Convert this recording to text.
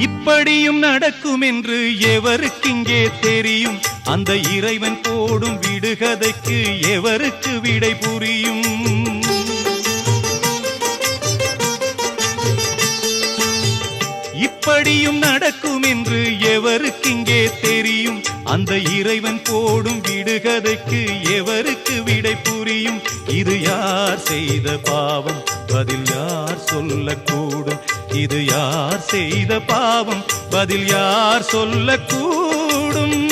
இப்படியும் நடக்கும் என்று எவருக்கிங்கே தெரியும்? அந்த இறைவன் போடும் விடுகதைக்கு எவருக்கு விடை புரியும்? இப்படியும் நடக்கும் என்று எவருக்கிங்கே தெரியும்? அந்த இறைவன் போடும் விடுகதைக்கு எவருக்கு விடை புரியும்? இது யார் செய்த பாவம்? பதில் யார் சொல்லக்கூடும்? இது யார் செய்த பாவம்? பதில் யார் சொல்லக்கூடும்?